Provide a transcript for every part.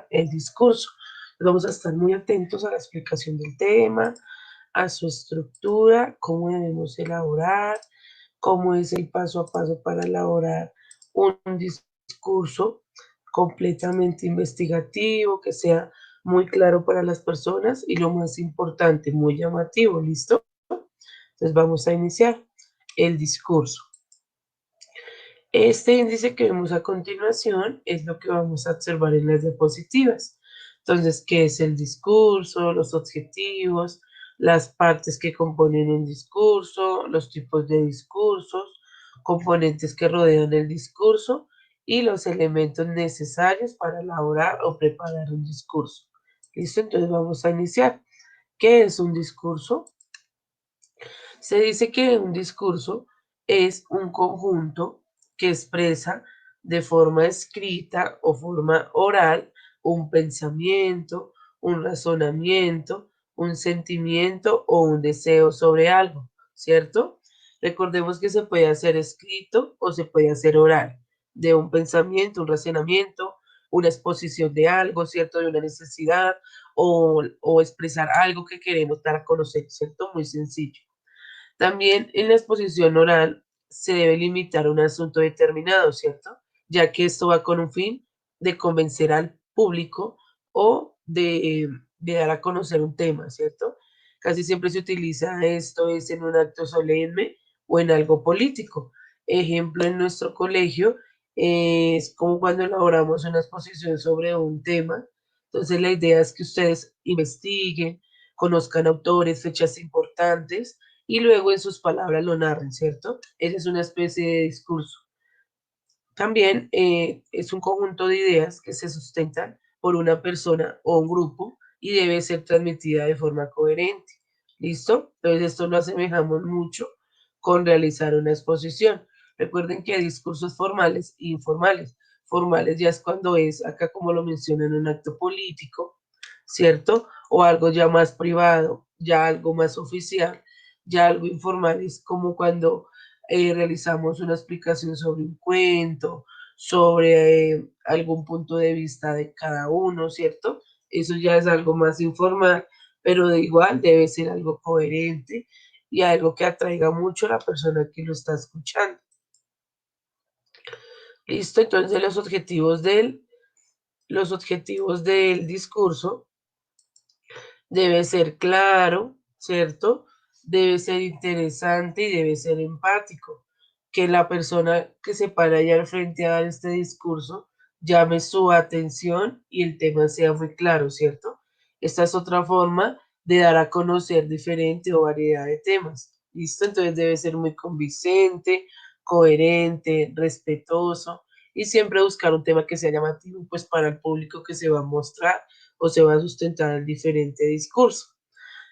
el discurso. Vamos a estar muy atentos a la explicación del tema, a su estructura, cómo debemos elaborar, cómo es el paso a paso para elaborar un discurso completamente investigativo, que sea muy claro para las personas y lo más importante, muy llamativo, ¿listo? Entonces vamos a iniciar el discurso. Este índice que vemos a continuación es lo que vamos a observar en las diapositivas. Entonces, ¿qué es el discurso? Los objetivos, las partes que componen un discurso, los tipos de discursos, componentes que rodean el discurso y los elementos necesarios para elaborar o preparar un discurso. ¿Listo? Entonces vamos a iniciar. ¿Qué es un discurso? Se dice que un discurso es un conjunto que expresa de forma escrita o forma oral un pensamiento, un razonamiento, un sentimiento o un deseo sobre algo, ¿cierto? Recordemos que se puede hacer escrito o se puede hacer oral, de un pensamiento, un razonamiento, una exposición de algo, ¿cierto? De una necesidad o expresar algo que queremos dar a conocer, ¿cierto? Muy sencillo. También en la exposición oral se debe limitar a un asunto determinado, ¿cierto? Ya que esto va con un fin de convencer al público o de dar a conocer un tema, ¿cierto? Casi siempre se utiliza esto es en un acto solemne o en algo político. Ejemplo, en nuestro colegio es como cuando elaboramos una exposición sobre un tema. Entonces la idea es que ustedes investiguen, conozcan autores, fechas importantes y luego en sus palabras lo narren, ¿cierto? Esa es una especie de discurso. También es un conjunto de ideas que se sustentan por una persona o un grupo y debe ser transmitida de forma coherente. ¿Listo? Entonces esto lo asemejamos mucho con realizar una exposición. Recuerden que hay discursos formales e informales. Formales ya es cuando es, acá como lo mencionan, un acto político, ¿cierto? O algo ya más privado, ya algo más oficial, ya algo informal es como cuando realizamos una explicación sobre un cuento, sobre algún punto de vista de cada uno, ¿cierto? Eso ya es algo más informal, pero de igual debe ser algo coherente y algo que atraiga mucho a la persona que lo está escuchando. Listo, entonces los objetivos del discurso debe ser claro, ¿cierto? Debe ser interesante y debe ser empático. Que la persona que se para allá al frente a dar este discurso llame su atención y el tema sea muy claro, ¿cierto? Esta es otra forma de dar a conocer diferente o variedad de temas. ¿Listo? Entonces debe ser muy convincente, coherente, respetuoso y siempre buscar un tema que sea llamativo pues para el público que se va a mostrar o se va a sustentar el diferente discurso.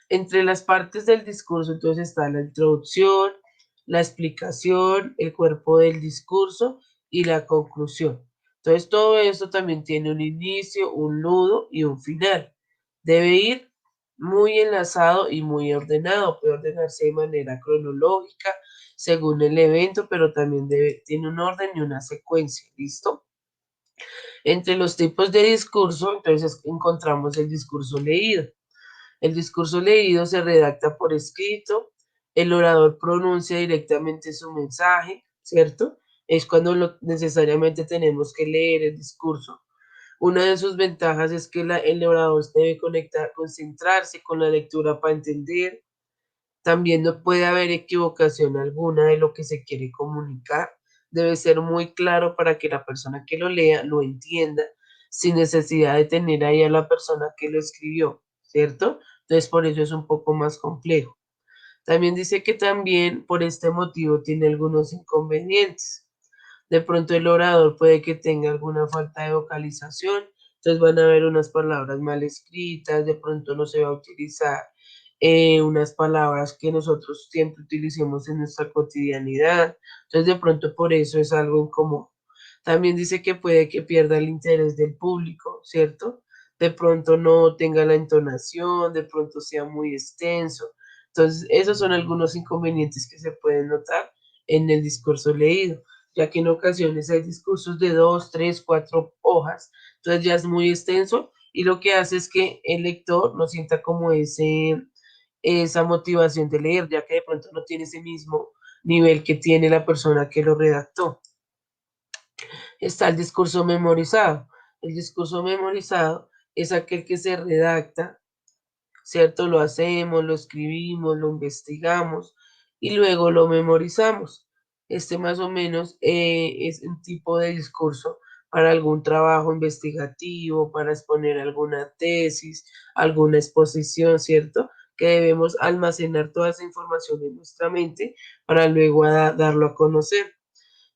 Entre las partes del discurso entonces está la introducción, la explicación, el cuerpo del discurso y la conclusión. Entonces todo esto también tiene un inicio, un nudo y un final. Debe ir muy enlazado y muy ordenado, puede ordenarse de manera cronológica según el evento, pero también tiene un orden y una secuencia, ¿listo? Entre los tipos de discurso, entonces encontramos el discurso leído. El discurso leído se redacta por escrito, el orador pronuncia directamente su mensaje, ¿cierto? Es cuando necesariamente tenemos que leer el discurso. Una de sus ventajas es que el orador debe concentrarse con la lectura para entender. También no puede haber equivocación alguna de lo que se quiere comunicar. Debe ser muy claro para que la persona que lo lea lo entienda sin necesidad de tener ahí a la persona que lo escribió, ¿cierto? Entonces por eso es un poco más complejo. También dice que también por este motivo tiene algunos inconvenientes. De pronto el orador puede que tenga alguna falta de vocalización, entonces van a haber unas palabras mal escritas, de pronto no se va a utilizar unas palabras que nosotros siempre utilicemos en nuestra cotidianidad, entonces de pronto por eso es algo incómodo. También dice que puede que pierda el interés del público, ¿cierto? De pronto no tenga la entonación, de pronto sea muy extenso. Entonces, esos son algunos inconvenientes que se pueden notar en el discurso leído, ya que en ocasiones hay discursos de 2, 3, 4 hojas, Entonces ya es muy extenso y lo que hace es que el lector no sienta como esa motivación de leer, ya que de pronto no tiene ese mismo nivel que tiene la persona que lo redactó. Está el discurso memorizado. El discurso memorizado es aquel que se redacta, ¿cierto? Lo hacemos, lo escribimos, lo investigamos y luego lo memorizamos. Este más o menos es un tipo de discurso para algún trabajo investigativo, para exponer alguna tesis, alguna exposición, ¿cierto? Que debemos almacenar toda esa información en nuestra mente para luego darlo a conocer.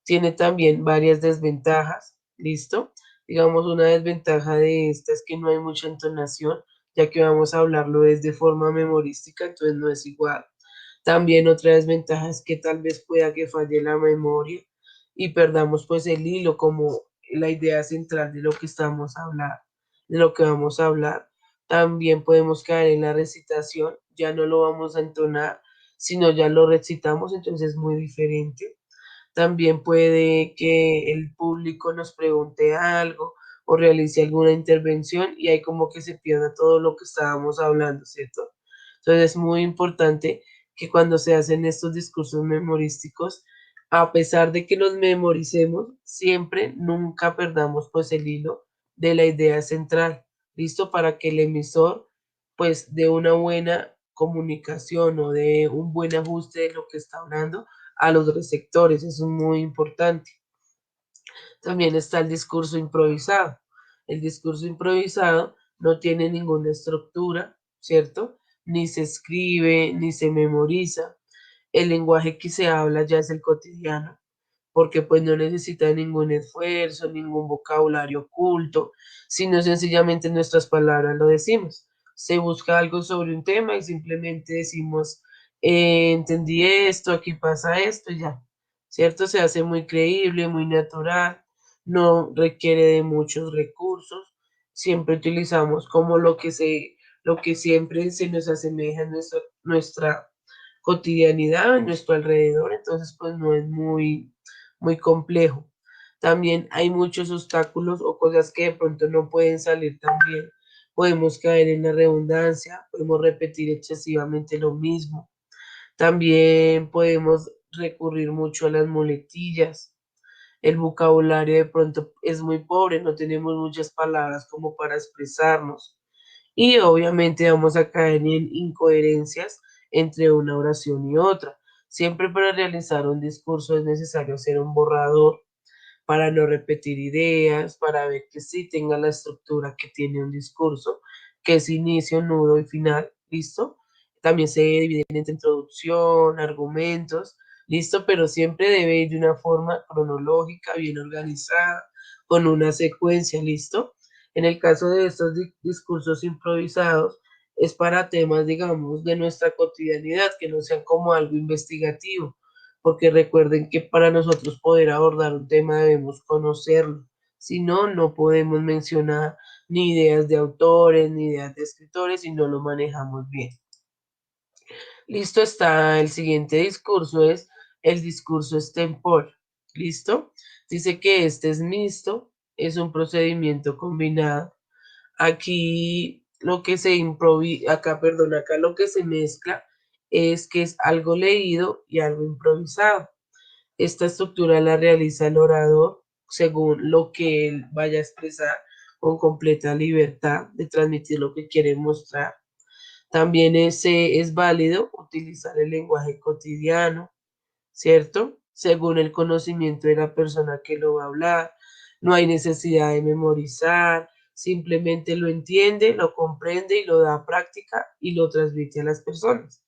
Tiene también varias desventajas, ¿listo? Digamos, una desventaja de esta es que no hay mucha entonación, ya que vamos a hablarlo es de forma memorística, entonces no es igual. También otra desventaja es que tal vez pueda que falle la memoria y perdamos pues el hilo como la idea central de lo que estamos hablando, de lo que vamos a hablar. También podemos caer en la recitación, ya no lo vamos a entonar, sino ya lo recitamos, entonces es muy diferente. También puede que el público nos pregunte algo o realice alguna intervención y ahí como que se pierda todo lo que estábamos hablando, ¿cierto? Entonces es muy importante que cuando se hacen estos discursos memorísticos, a pesar de que los memoricemos, siempre nunca perdamos pues el hilo de la idea central, ¿listo? Para que el emisor pues dé una buena comunicación o de un buen ajuste de lo que está hablando a los receptores, eso es muy importante. También está el discurso improvisado. El discurso improvisado no tiene ninguna estructura, ¿cierto? Ni se escribe, ni se memoriza. El lenguaje que se habla ya es el cotidiano, porque pues no necesita ningún esfuerzo, ningún vocabulario oculto, sino sencillamente nuestras palabras lo decimos. Se busca algo sobre un tema y simplemente decimos, entendí esto, aquí pasa esto, y ya, ¿cierto? Se hace muy creíble, muy natural, no requiere de muchos recursos, siempre utilizamos como lo que siempre se nos asemeja a nuestra cotidianidad, en nuestro alrededor, entonces pues no es muy complejo. También hay muchos obstáculos o cosas que de pronto no pueden salir tan bien. Podemos caer en la redundancia, podemos repetir excesivamente lo mismo. También podemos recurrir mucho a las muletillas. El vocabulario de pronto es muy pobre, no tenemos muchas palabras como para expresarnos. Y obviamente vamos a caer en incoherencias entre una oración y otra. Siempre para realizar un discurso es necesario hacer un borrador para no repetir ideas, para ver que sí tenga la estructura que tiene un discurso, que es inicio, nudo y final, ¿listo? También se dividen entre introducción, argumentos, ¿listo? Pero siempre debe ir de una forma cronológica, bien organizada, con una secuencia, ¿listo? En el caso de estos discursos improvisados, es para temas, digamos, de nuestra cotidianidad, que no sean como algo investigativo, porque recuerden que para nosotros poder abordar un tema debemos conocerlo. Si no, no podemos mencionar ni ideas de autores, ni ideas de escritores si no lo manejamos bien. Listo está, el siguiente discurso es el discurso extempor. ¿Listo? Dice que este es mixto, es un procedimiento combinado. Aquí lo que se improvisa, acá, perdón, acá lo que se mezcla es que es algo leído y algo improvisado. Esta estructura la realiza el orador según lo que él vaya a expresar con completa libertad de transmitir lo que quiere mostrar. También es válido utilizar el lenguaje cotidiano, ¿cierto? Según el conocimiento de la persona que lo va a hablar. No hay necesidad de memorizar, simplemente lo entiende, lo comprende y lo da a práctica y lo transmite a las personas.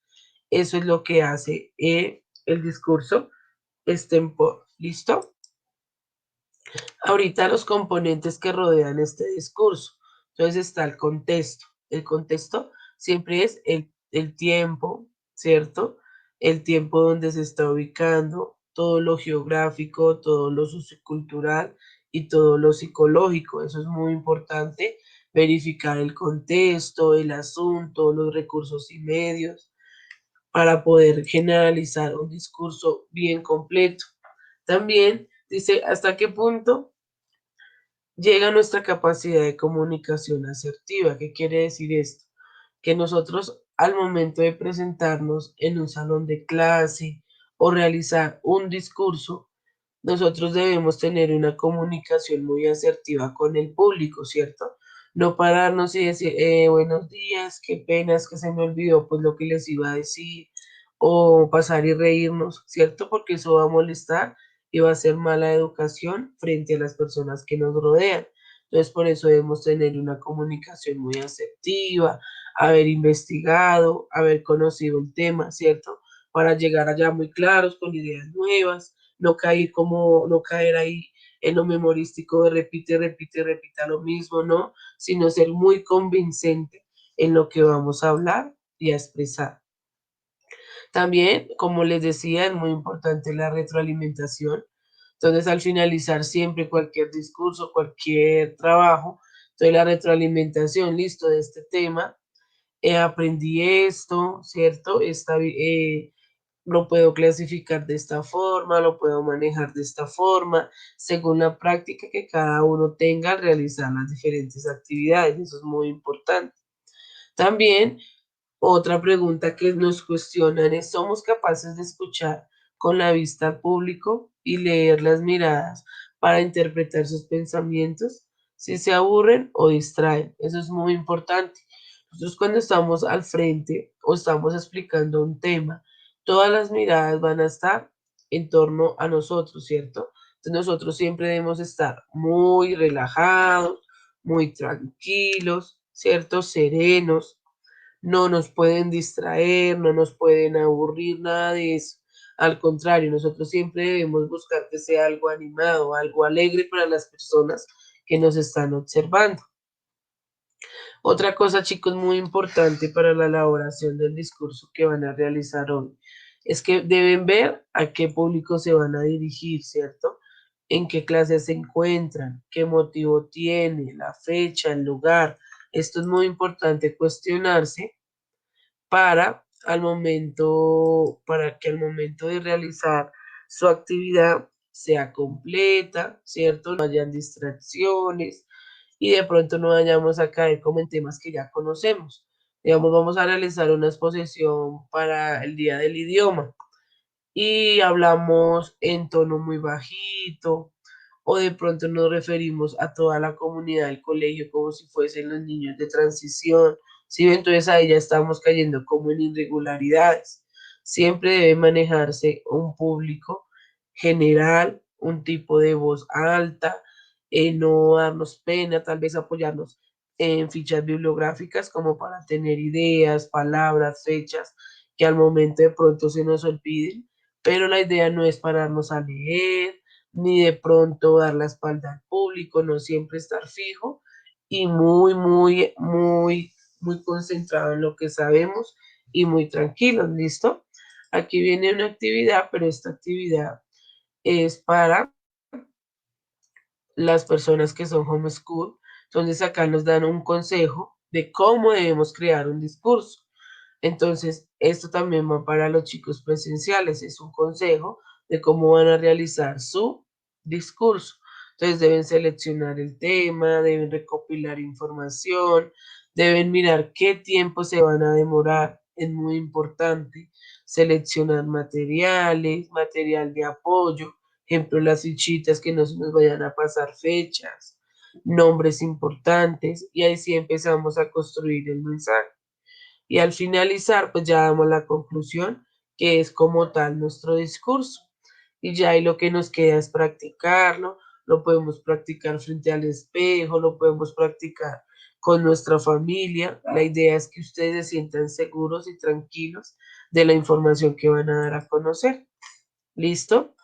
Eso es lo que hace el discurso extempor. ¿Listo? Ahorita los componentes que rodean este discurso. Entonces está el contexto. El contexto siempre es el tiempo, ¿cierto? El tiempo donde se está ubicando, todo lo geográfico, todo lo sociocultural y todo lo psicológico. Eso es muy importante, verificar el contexto, el asunto, los recursos y medios para poder generalizar un discurso bien completo. También dice hasta qué punto llega nuestra capacidad de comunicación asertiva. ¿Qué quiere decir esto? Que nosotros al momento de presentarnos en un salón de clase o realizar un discurso, nosotros debemos tener una comunicación muy asertiva con el público, ¿cierto? No pararnos y decir, buenos días, qué pena, es que se me olvidó pues lo que les iba a decir, o pasar y reírnos, ¿cierto? Porque eso va a molestar y va a ser mala educación frente a las personas que nos rodean. Entonces, por eso debemos tener una comunicación muy asertiva, haber investigado, haber conocido el tema, ¿cierto? Para llegar allá muy claros, con ideas nuevas, no caer ahí en lo memorístico de repite, repite, repita lo mismo, ¿no? Sino ser muy convincente en lo que vamos a hablar y a expresar. También, como les decía, es muy importante la retroalimentación. Entonces, al finalizar siempre cualquier discurso, cualquier trabajo, entonces la retroalimentación, listo, de este tema, aprendí esto, ¿cierto? Lo puedo clasificar de esta forma, lo puedo manejar de esta forma, según la práctica que cada uno tenga al realizar las diferentes actividades. Eso es muy importante. También otra pregunta que nos cuestionan es, ¿somos capaces de escuchar con la vista al público y leer las miradas para interpretar sus pensamientos? Si se aburren o distraen, eso es muy importante. Nosotros cuando estamos al frente o estamos explicando un tema, todas las miradas van a estar en torno a nosotros, ¿cierto? Entonces nosotros siempre debemos estar muy relajados, muy tranquilos, ¿cierto? Serenos, no nos pueden distraer, no nos pueden aburrir, nada de eso. Al contrario, nosotros siempre debemos buscar que sea algo animado, algo alegre para las personas que nos están observando. Otra cosa, chicos, muy importante para la elaboración del discurso que van a realizar hoy es que deben ver a qué público se van a dirigir, ¿cierto? En qué clase se encuentran, qué motivo tiene, la fecha, el lugar. Esto es muy importante cuestionarse para que al momento de realizar su actividad sea completa, ¿cierto? No hayan distracciones y de pronto no vayamos a caer como en temas que ya conocemos. Digamos, vamos a realizar una exposición para el Día del Idioma y hablamos en tono muy bajito, o de pronto nos referimos a toda la comunidad del colegio como si fuesen los niños de transición, ¿sí? Entonces ahí ya estamos cayendo como en irregularidades. Siempre debe manejarse un público general, un tipo de voz alta, no darnos pena, tal vez apoyarnos en fichas bibliográficas como para tener ideas, palabras, fechas que al momento de pronto se nos olviden, pero la idea no es pararnos a leer, ni de pronto dar la espalda al público, no siempre estar fijo y muy concentrado en lo que sabemos y muy tranquilos, ¿listo? Aquí viene una actividad, pero esta actividad es para las personas que son homeschool. Entonces acá nos dan un consejo de cómo debemos crear un discurso. Entonces, esto también va para los chicos presenciales, es un consejo de cómo van a realizar su discurso. Entonces, deben seleccionar el tema, deben recopilar información, deben mirar qué tiempo se van a demorar, es muy importante. Seleccionar materiales, material de apoyo, ejemplo, las fichitas que no se nos vayan a pasar fechas, nombres importantes, y ahí sí empezamos a construir el mensaje. Y al finalizar, pues ya damos la conclusión, que es como tal nuestro discurso. Y ya ahí lo que nos queda es practicarlo, lo podemos practicar frente al espejo, lo podemos practicar con nuestra familia. La idea es que ustedes se sientan seguros y tranquilos de la información que van a dar a conocer. ¿Listo?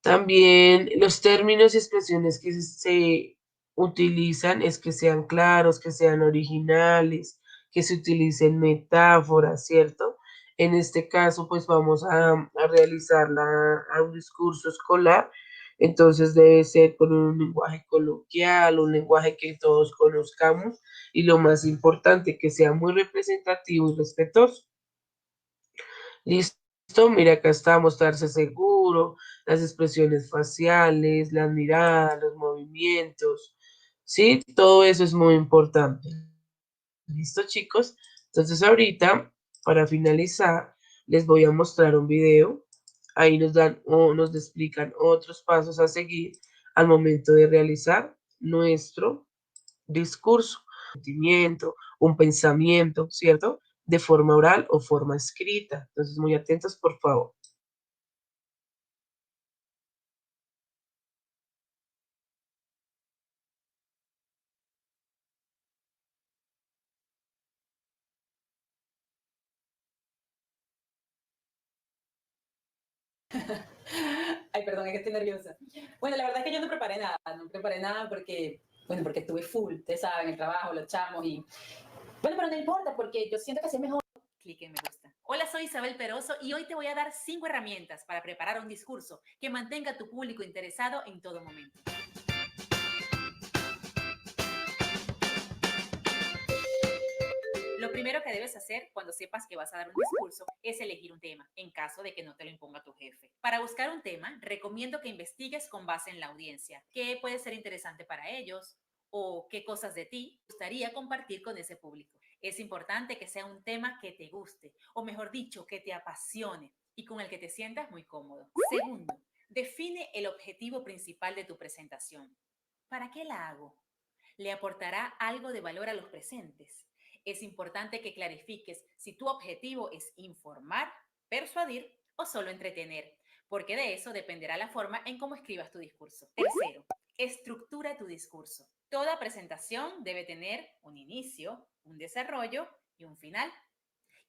También los términos y expresiones que se utilizan es que sean claros, que sean originales, que se utilicen metáforas, ¿cierto? En este caso, pues vamos a realizar a un discurso escolar, entonces debe ser con un lenguaje coloquial, un lenguaje que todos conozcamos y lo más importante, que sea muy representativo y respetuoso. ¿Listo? Listo, mira, acá está mostrarse seguro, las expresiones faciales, las miradas, los movimientos, ¿sí? Todo eso es muy importante. ¿Listo, chicos? Entonces ahorita, para finalizar, les voy a mostrar un video. Ahí nos dan o nos explican otros pasos a seguir al momento de realizar nuestro discurso, un sentimiento, un pensamiento, ¿cierto? De forma oral o forma escrita. Entonces, muy atentos, por favor. Ay, perdón, es que estoy nerviosa. Bueno, la verdad es que yo no preparé nada porque, bueno, porque estuve full, ustedes saben, el trabajo, los chamos y... Bueno, pero no importa porque yo siento que así es mejor. Clic en me gusta. Hola, soy Isabel Peroso y hoy te voy a dar 5 herramientas para preparar un discurso que mantenga a tu público interesado en todo momento. Lo primero que debes hacer cuando sepas que vas a dar un discurso es elegir un tema, en caso de que no te lo imponga tu jefe. Para buscar un tema, recomiendo que investigues con base en la audiencia, qué puede ser interesante para ellos o qué cosas de ti gustaría compartir con ese público. Es importante que sea un tema que te guste, o mejor dicho, que te apasione y con el que te sientas muy cómodo. Segundo, define el objetivo principal de tu presentación. ¿Para qué la hago? ¿Le aportará algo de valor a los presentes? Es importante que clarifiques si tu objetivo es informar, persuadir o solo entretener, porque de eso dependerá la forma en cómo escribas tu discurso. Tercero, estructura tu discurso. Toda presentación debe tener un inicio, un desarrollo y un final.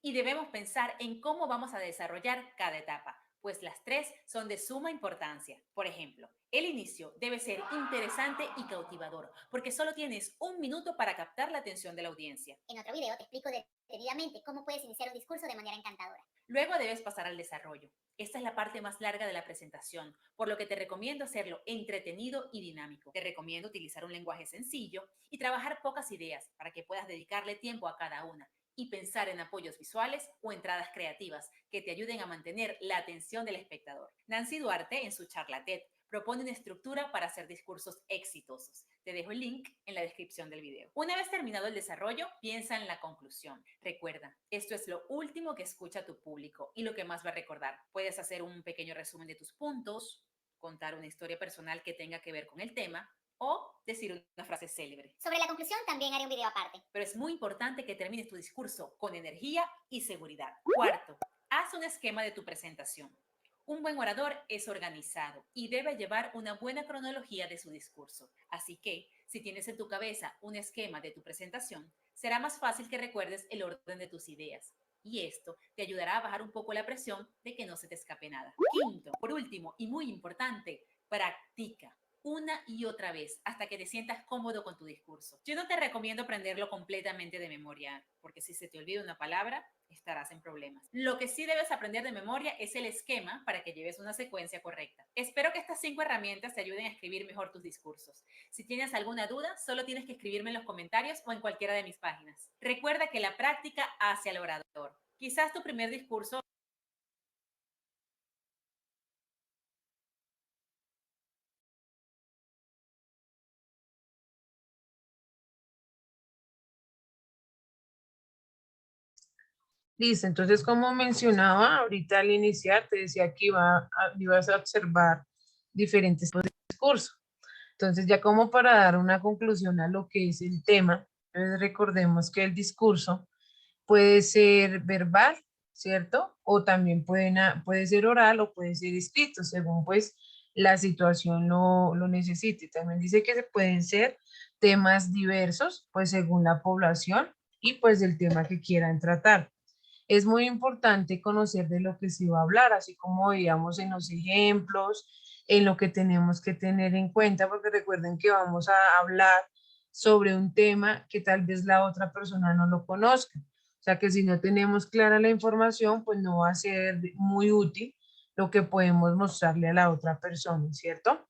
Y debemos pensar en cómo vamos a desarrollar cada etapa, pues las tres son de suma importancia. Por ejemplo, el inicio debe ser interesante y cautivador, porque solo tienes 1 minuto para captar la atención de la audiencia. En otro video te explico detenidamente cómo puedes iniciar un discurso de manera encantadora. Luego debes pasar al desarrollo. Esta es la parte más larga de la presentación, por lo que te recomiendo hacerlo entretenido y dinámico. Te recomiendo utilizar un lenguaje sencillo y trabajar pocas ideas para que puedas dedicarle tiempo a cada una y pensar en apoyos visuales o entradas creativas que te ayuden a mantener la atención del espectador. Nancy Duarte, en su charla TED, propone una estructura para hacer discursos exitosos. Te dejo el link en la descripción del video. Una vez terminado el desarrollo, piensa en la conclusión. Recuerda, esto es lo último que escucha tu público y lo que más va a recordar. Puedes hacer un pequeño resumen de tus puntos, contar una historia personal que tenga que ver con el tema o decir una frase célebre. Sobre la conclusión también haré un video aparte. Pero es muy importante que termines tu discurso con energía y seguridad. Cuarto, haz un esquema de tu presentación. Un buen orador es organizado y debe llevar una buena cronología de su discurso. Así que, si tienes en tu cabeza un esquema de tu presentación, será más fácil que recuerdes el orden de tus ideas. Y esto te ayudará a bajar un poco la presión de que no se te escape nada. Quinto, por último y muy importante, practica una y otra vez hasta que te sientas cómodo con tu discurso. Yo no te recomiendo aprenderlo completamente de memoria, porque si se te olvida una palabra, estarás en problemas. Lo que sí debes aprender de memoria es el esquema para que lleves una secuencia correcta. Espero que estas 5 herramientas te ayuden a escribir mejor tus discursos. Si tienes alguna duda, solo tienes que escribirme en los comentarios o en cualquiera de mis páginas. Recuerda que la práctica hace al orador. Quizás tu primer discurso... Listo, entonces como mencionaba ahorita al iniciar, te decía que ibas a observar diferentes tipos de discurso. Entonces ya como para dar una conclusión a lo que es el tema, entonces recordemos que el discurso puede ser verbal, ¿cierto? O también puede ser oral o puede ser escrito, según pues la situación lo necesite. También dice que se pueden ser temas diversos, pues según la población y pues del tema que quieran tratar. Es muy importante conocer de lo que se va a hablar, así como veíamos en los ejemplos, en lo que tenemos que tener en cuenta, porque recuerden que vamos a hablar sobre un tema que tal vez la otra persona no lo conozca. O sea que si no tenemos clara la información, pues no va a ser muy útil lo que podemos mostrarle a la otra persona, ¿cierto?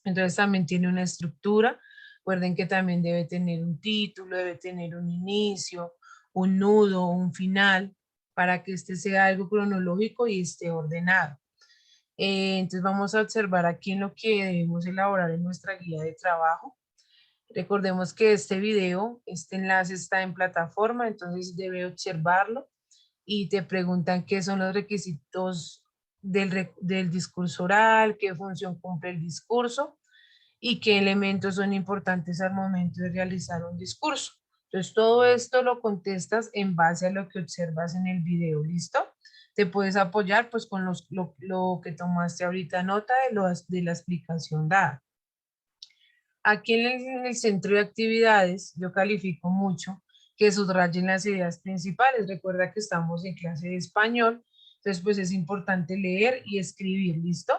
Entonces también tiene una estructura. Recuerden que también debe tener un título, debe tener un inicio, un nudo, un final. para que este sea algo cronológico y esté ordenado. Entonces vamos a observar aquí en lo que debemos elaborar en nuestra guía de trabajo. Recordemos que este video, este enlace está en plataforma, entonces debe observarlo y te preguntan qué son los requisitos del discurso oral, qué función cumple el discurso y qué elementos son importantes al momento de realizar un discurso. Entonces, todo esto lo contestas en base a lo que observas en el video, ¿listo? Te puedes apoyar pues con lo que tomaste ahorita nota de la explicación dada. Aquí en el centro de actividades yo califico mucho que subrayen las ideas principales. Recuerda que estamos en clase de español, entonces pues es importante leer y escribir, ¿listo?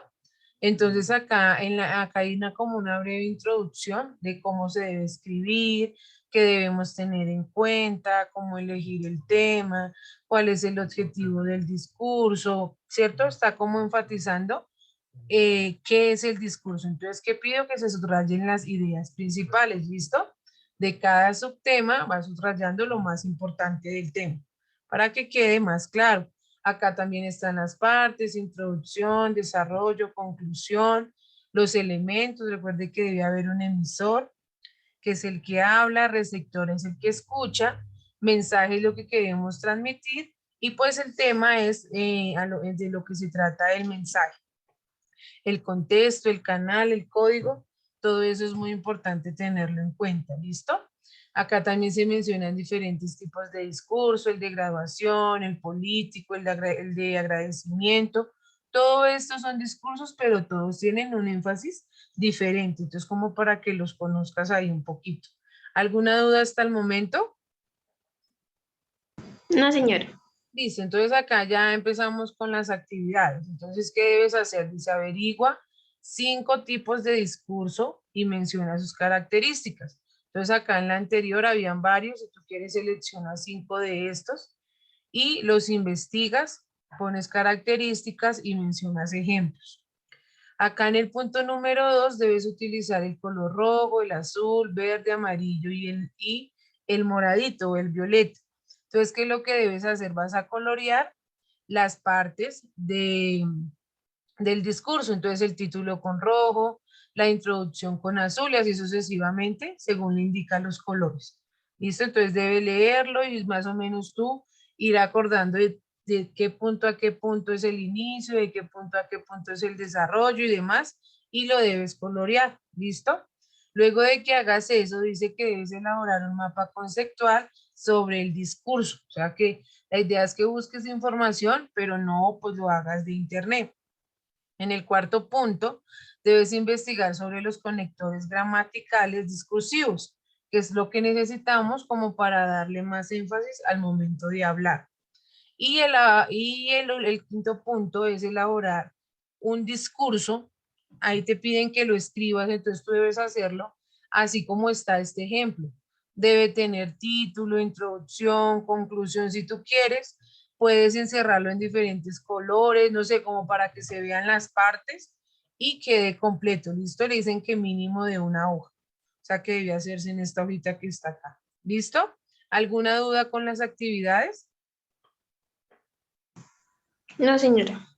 Entonces acá, acá hay como una breve introducción de cómo se debe escribir, qué debemos tener en cuenta, cómo elegir el tema, cuál es el objetivo del discurso, ¿cierto? Está como enfatizando qué es el discurso. Entonces, ¿qué pido? Que se subrayen las ideas principales, ¿listo? De cada subtema va subrayando lo más importante del tema, para que quede más claro. Acá también están las partes, introducción, desarrollo, conclusión, los elementos. Recuerde que debe haber un emisor, que es el que habla, receptor es el que escucha, mensaje es lo que queremos transmitir, y pues el tema es de lo que se trata el mensaje. El contexto, el canal, el código, todo eso es muy importante tenerlo en cuenta, ¿listo? Acá también se mencionan diferentes tipos de discurso, el de graduación, el político, el de agradecimiento. Todo esto son discursos, pero todos tienen un énfasis diferente. Entonces, como para que los conozcas ahí un poquito. ¿Alguna duda hasta el momento? No, señora. Listo, entonces acá ya empezamos con las actividades. Entonces, ¿qué debes hacer? Dice, averigua 5 tipos de discurso y menciona sus características. Entonces, acá en la anterior habían varios, si tú quieres seleccionar 5 de estos y los investigas, pones características y mencionas ejemplos. Acá en el punto número 2 debes utilizar el color rojo, el azul, verde, amarillo y el moradito o el violeta. Entonces, ¿qué es lo que debes hacer? Vas a colorear las partes del discurso. Entonces, el título con rojo, la introducción con azul y así sucesivamente, según le indican los colores. ¿Listo? Entonces, debe leerlo y más o menos tú ir acordando de qué punto a qué punto es el inicio, de qué punto a qué punto es el desarrollo y demás, y lo debes colorear. ¿Listo? Luego de que hagas eso, dice que debes elaborar un mapa conceptual sobre el discurso. O sea que la idea es que busques información, pero no pues lo hagas de internet. En el cuarto punto, debes investigar sobre los conectores gramaticales discursivos, que es lo que necesitamos como para darle más énfasis al momento de hablar. Y el quinto punto es elaborar un discurso. Ahí te piden que lo escribas, entonces tú debes hacerlo así como está este ejemplo. Debe tener título, introducción, conclusión si tú quieres. Puedes encerrarlo en diferentes colores, no sé, como para que se vean las partes y quede completo. ¿Listo? Le dicen que mínimo de una hoja. O sea que debe hacerse en esta hojita que está acá. ¿Listo? ¿Alguna duda con las actividades? No, señora.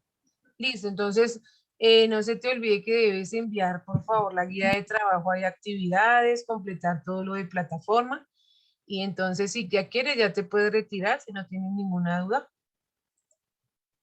Listo, entonces no se te olvide que debes enviar, por favor, la guía de trabajo de actividades, completar todo lo de plataforma. Y entonces, si ya quieres, ya te puedes retirar si no tienes ninguna duda.